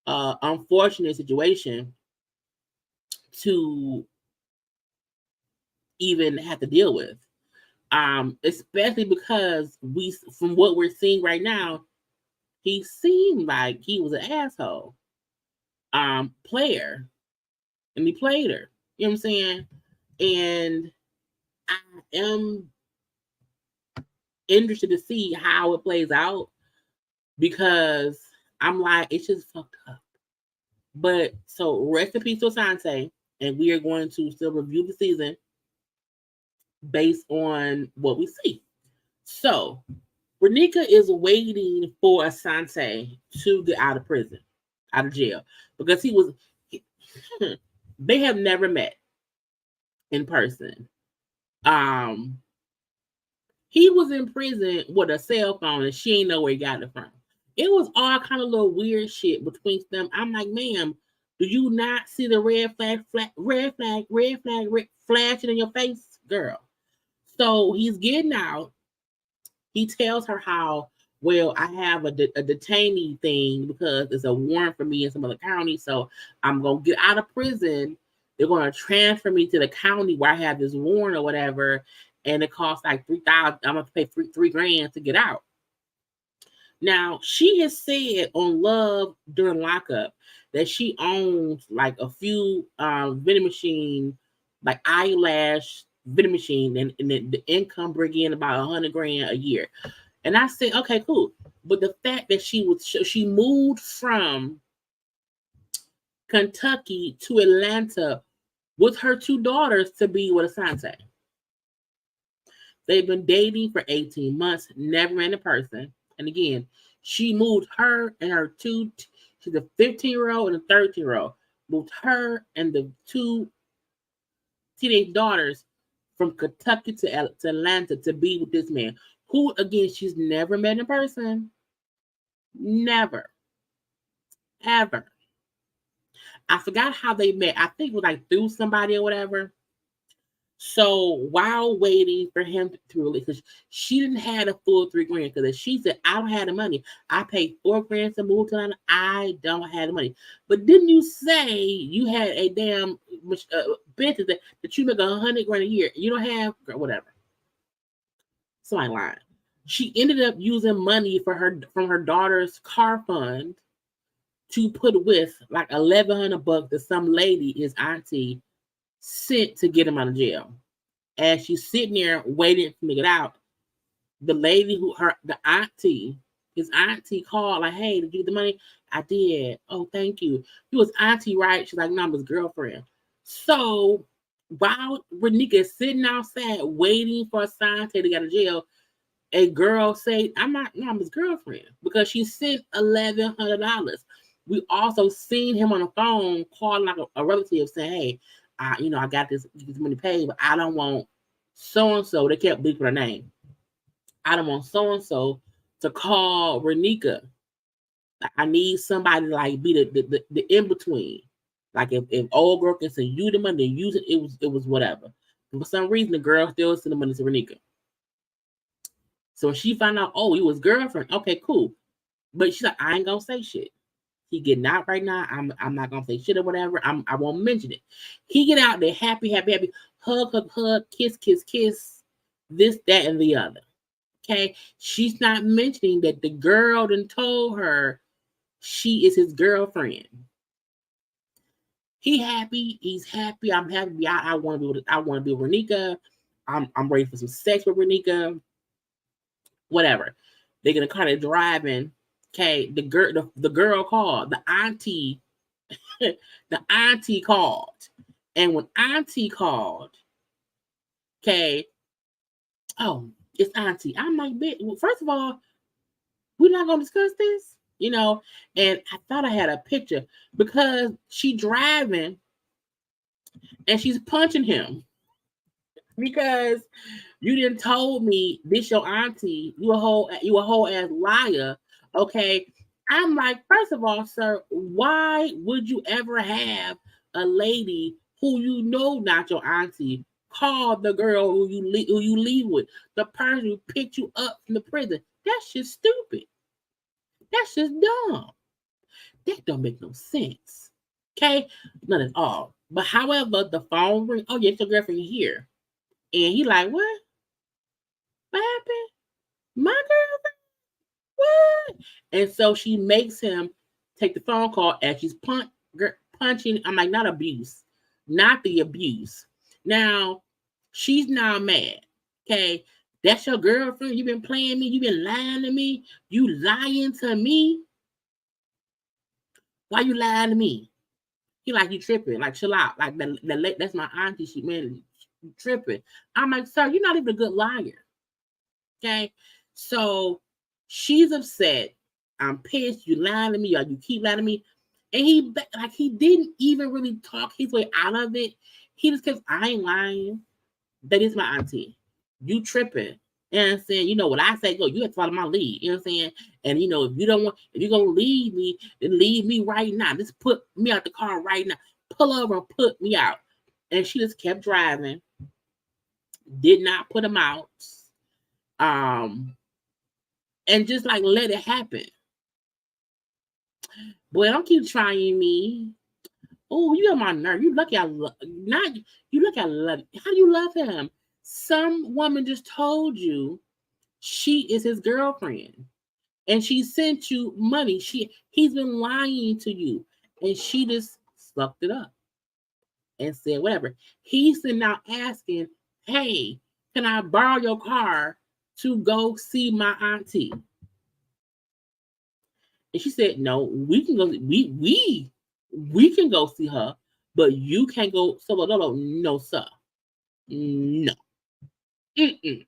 unfortunate situation to even have to deal with. Especially because from what we're seeing right now, he seemed like he was an asshole player, and he played her. You know what I'm saying? And I am interested to see how it plays out because I'm like, it's just fucked up. But so rest in peace to Asante, and we are going to still review the season based on what we see. So Ranika is waiting for Asante to get out of prison, out of jail, because they have never met in person. He was in prison with a cell phone and she ain't know where he got it from. It was all kind of little weird shit between them. I'm like, ma'am, do you not see the red flag flashing in your face, girl? So he's getting out. He tells her how, well, I have a detainee thing because it's a warrant for me in some other county. So I'm going to get out of prison. They're going to transfer me to the county where I have this warrant or whatever. And it costs like $3,000. I'm going to pay $3,000 to get out. Now, she has said on Love during Lockup that she owns like a few vending machine, like eyelash vending machine, and the income bring in about $100,000 a year. And I said, okay, cool. But the fact that she moved from Kentucky to Atlanta with her 2 daughters to be with Asante. They've been dating for 18 months, never met in person. And again, she moved her and her two, she's a 15-year-old and a 13-year-old, moved her and the 2 teenage daughters from Kentucky to Atlanta to be with this man, who, again, she's never met in person. Never. Ever. I forgot how they met. I think it was like through somebody or whatever. So while waiting for him to release, because she didn't have a full $3,000, because she said, I don't have the money. I paid $4,000 to move to Atlanta. I don't have the money. But didn't you say you had a damn business that you make $100,000 a year? You don't have, whatever. So I lied. She ended up using money from her daughter's car fund to put with like $1,100 that some lady, his auntie, sent to get him out of jail. As she's sitting there waiting to get out, the lady his auntie called like, hey, did you get the money? I did. Oh, thank you. He was auntie, right? She's like, no, I'm his girlfriend. So while Ranika is sitting outside waiting for Asante to get out of jail, a girl say, I'm his girlfriend, because she sent $1,100. We also seen him on the phone calling like a relative saying, hey, I got this money paid, but I don't want so-and-so. They kept bleeping her name. I don't want so-and-so to call Ranika. I need somebody to like be the in-between. Like if old girl can send you the money and use it, it was whatever. And for some reason, the girl still sent the money to Ranika. So when she found out, oh, he was girlfriend, okay, cool. But she's like, I ain't gonna say shit. He getting out right now. I'm not gonna say shit or whatever. I won't mention it. He get out there happy, hug, kiss, this, that, and the other. Okay. She's not mentioning that the girl done told her she is his girlfriend. He's happy. I'm happy. I want to be with Ranika. I'm ready for some sex with Ranika. Whatever. They're gonna kind of driving. Okay, the girl called. The auntie called. And when auntie called, okay, oh, it's auntie. I'm like, well, first of all, we're not gonna discuss this, and I thought I had a picture because she driving and she's punching him because you didn't told me this your auntie, you a whole ass liar. Okay. I'm like, first of all, sir, why would you ever have a lady who you know not your auntie call the girl who you leave with, the person who picked you up from the prison? That's just stupid. That's just dumb. That don't make no sense. Okay? None at all. But however, the phone ring, oh yeah, it's your girlfriend here. And he like, what? What happened? My girlfriend? What? And so she makes him take the phone call as she's punching. I'm like, not abuse. Not the abuse. Now, she's now mad. Okay? That's your girlfriend. You've been playing me. You've been lying to me. You lying to me? Why you lying to me? He like, you tripping. Like, chill out. Like, that's my auntie. She, man, you tripping. I'm like, sir, you're not even a good liar. Okay? So she's upset. I'm pissed. You lying to me, or you keep lying to me. And he didn't even really talk his way out of it. He just kept, I ain't lying. That is my auntie. You tripping. You know what I'm saying? You know what I say, go, you have to follow my lead. You know what I'm saying? And if you're gonna leave me, then leave me right now. Just put me out the car right now. Pull over and put me out. And she just kept driving. Did not put him out. And just like let it happen. Boy, don't keep trying me. Oh, you got my nerve. You lucky I love. Not you lucky I love. How do you love him? Some woman just told you she is his girlfriend, and she sent you money. He's been lying to you, and she just sucked it up and said whatever. He's now asking, "Hey, can I borrow your car to go see my auntie?" And she said, "No, we can go. We can go see her, but you can't go." So no, sir, no. Mm-mm.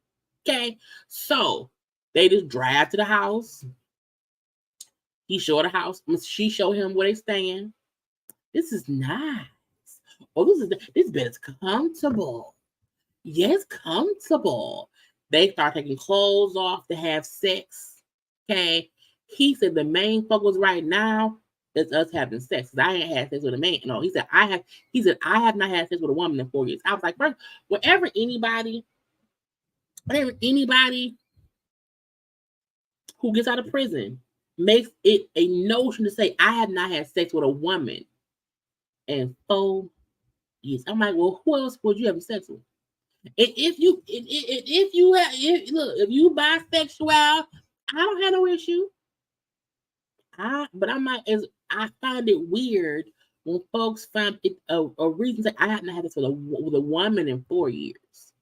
Okay, so they just drive to the house. He showed the house. She showed him where they stand. This is nice. Oh, this bed is comfortable. Yes, comfortable. They start taking clothes off to have sex. Okay. He said the main focus right now it's us having sex. Because I ain't had sex with a man. No, he said I have not had sex with a woman in 4 years. I was like, first, whenever anybody who gets out of prison makes it a notion to say I have not had sex with a woman in 4 years. I'm like, well, who else would you have sex with? And if you bisexual, I don't have no issue. But I find it weird when folks find it a reason that I have not had this with a woman in 4 years.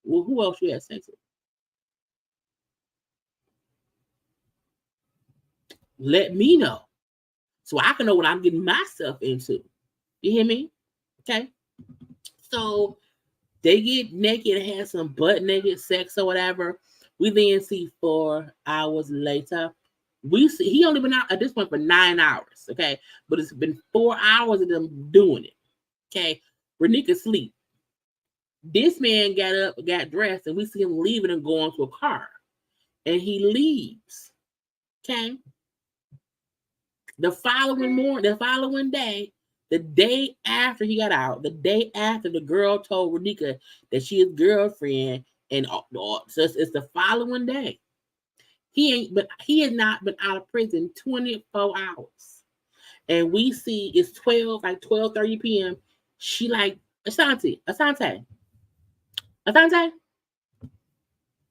Well, who else you had sex with? Let me know so I can know what I'm getting myself into. You hear me? Okay. So they get naked and have some butt naked sex or whatever. We then see 4 hours later. We see he only been out at this point for 9 hours. Okay. But it's been 4 hours of them doing it. Okay. Ranika sleep. This man got up, got dressed, and we see him leaving and going to a car. And he leaves. Okay. The following day, the day after he got out, the day after the girl told Ranika that she is girlfriend, and so it's the following day. He has not been out of prison 24 hours. And we see it's 12:30 p.m. She like, Asante.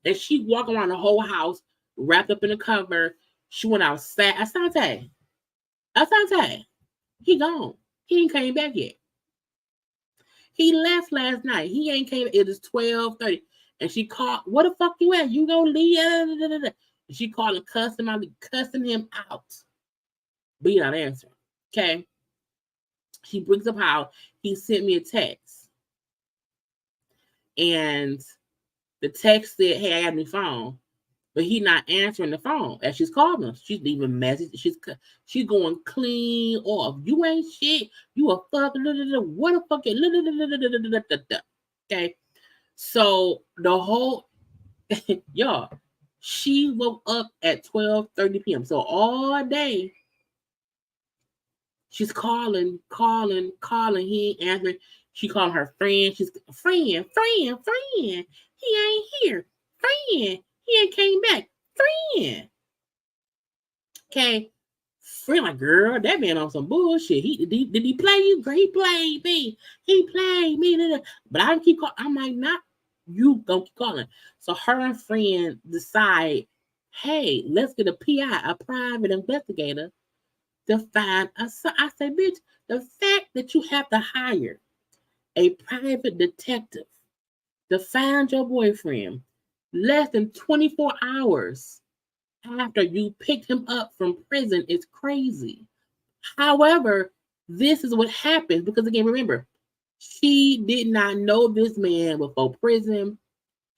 And she walk around the whole house, wrapped up in a cover. She went outside. Asante. He gone. He ain't came back yet. He left last night. He ain't came. It is 12:30. And she called, where the fuck you at? You gonna leave? And she called and cussing him out. But he not answering. Okay. She brings up how he sent me a text. And the text said, hey, I got a new phone. But he not answering the phone as she's calling him. She's leaving message. She's going clean off. You ain't shit. You a fucking what a fucking okay. So the whole y'all, she woke up at 12:30 p.m. So all day she's calling. He ain't answering. She calling her friend. She's friend. He ain't here. Friend. He ain't came back. Friend. Okay. Friend, like, girl, that man on some bullshit. Did he play you? He played me. But I keep calling. I'm like, not you gonna keep calling. So her and friend decide, hey, let's get a PI, a private investigator, to find us. I said, bitch, the fact that you have to hire a private detective to find your boyfriend less than 24 hours after you picked him up from prison is crazy. However, this is what happened because, again, remember, she did not know this man before prison.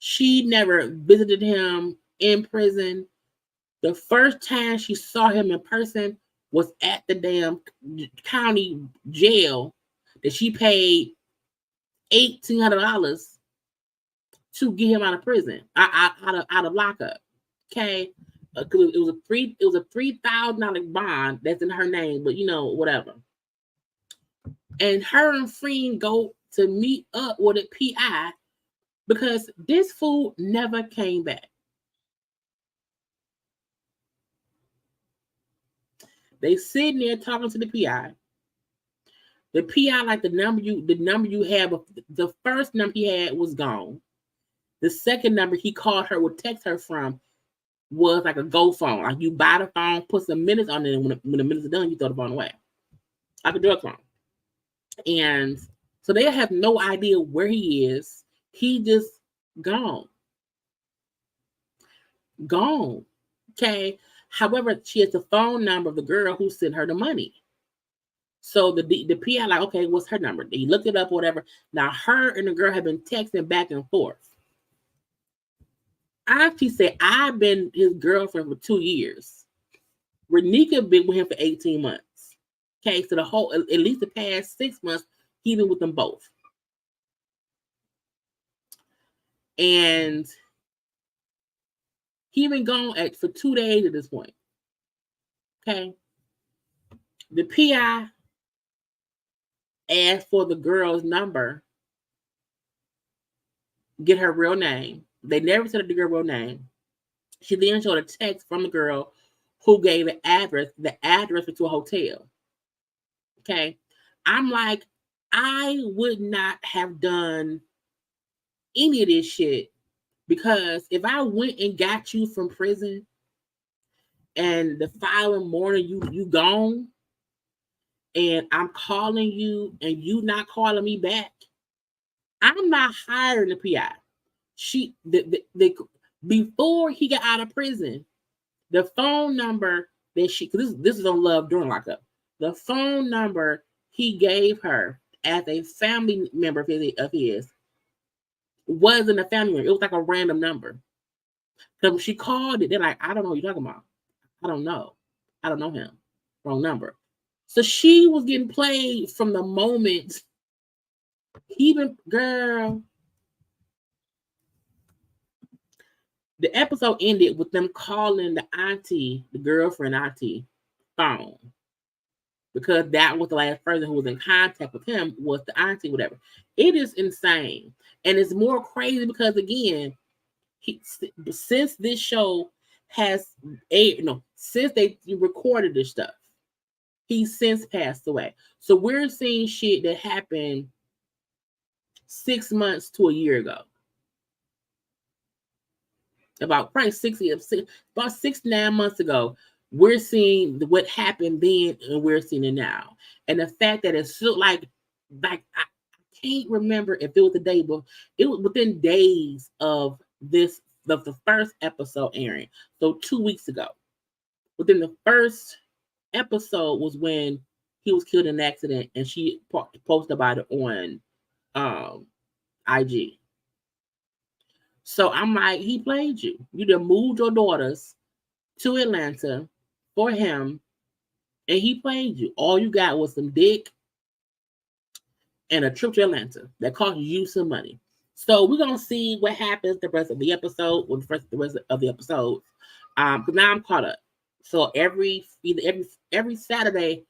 She never visited him in prison. The first time she saw him in person was at the damn county jail that she paid $1,800 to get him out of prison, out of lockup. Okay, it was a $3,000 bond that's in her name, but whatever. And her and friend go to meet up with a PI because this fool never came back. They sitting there talking to the PI. The PI, like the number you had, the first number he had was gone. The second number he called her, would text her from, was like a go phone. Like you buy the phone, put some minutes on it, and when the minutes are done, you throw the phone away. Like a drug phone. And so they have no idea where he is. He just gone. Okay. However, she has the phone number of the girl who sent her the money. So the PI like, okay, what's her number? He looked it up, whatever. Now her and the girl have been texting back and forth. She said, I've been his girlfriend for 2 years. Ranika been with him for 18 months. Okay, so at least the past 6 months, he been with them both. And he been gone for 2 days at this point. Okay. The PI asked for the girl's number, get her real name. They never said the girl's real name. She then showed a text from the girl who gave the address to a hotel. Okay. I'm like, I would not have done any of this shit, because if I went and got you from prison and the following morning you gone and I'm calling you and you not calling me back, I'm not hiring the PI. Before he got out of prison, the phone number that this is on Love during Lockup. The phone number he gave her as a family member of his wasn't a family member. It was like a random number. So she called it. They're like, I don't know what you're talking about. I don't know him. Wrong number. So she was getting played from the moment girl. The episode ended with them calling the girlfriend auntie phone, because that was the last person who was in contact with him was the auntie, whatever. It is insane. And it's more crazy because, again, since this show has since they recorded this stuff, he's since passed away. So we're seeing shit that happened 6 months to a year ago. About 6-9 months ago, we're seeing what happened then, and we're seeing it now. And the fact that it's still like I can't remember if it was the day, but it was within days of the first episode airing. So 2 weeks ago, within the first episode was when he was killed in an accident, and she posted about it on IG. So I'm like, he played you. You done moved your daughters to Atlanta for him, and he played you. All you got was some dick and a trip to Atlanta that cost you some money. So we're gonna see what happens the rest of the episode, with the rest of the episodes. Because now I'm caught up. So every Saturday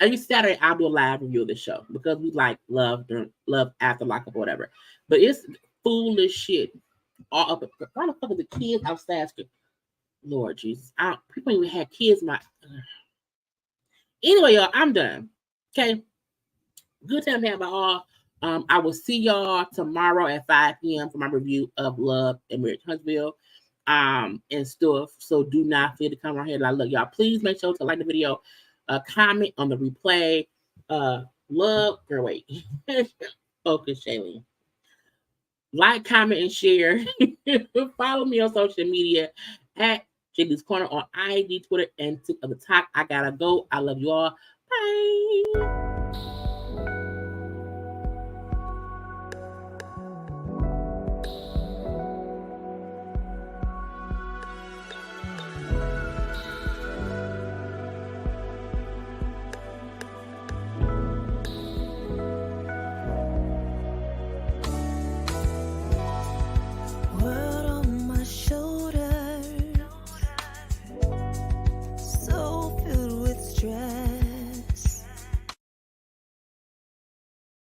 I'll do a live review of the show, because we like love after Lockup or whatever. But it's foolish shit. All up. Why the fuck are the kids outside? Lord Jesus, people even had kids. Anyway, y'all, I'm done. Okay, good time to have it all. I will see y'all tomorrow at 5 p.m. for my review of Love and Marriage Huntsville, and stuff. So do not forget to come around here. I love y'all. Please make sure to like the video, comment on the replay. Love, girl, wait, focus, Shaylee. Like, comment, and share. Follow me on social media at JayLeesCorner on IG, Twitter, and TikTok. I gotta go. I love you all. Bye.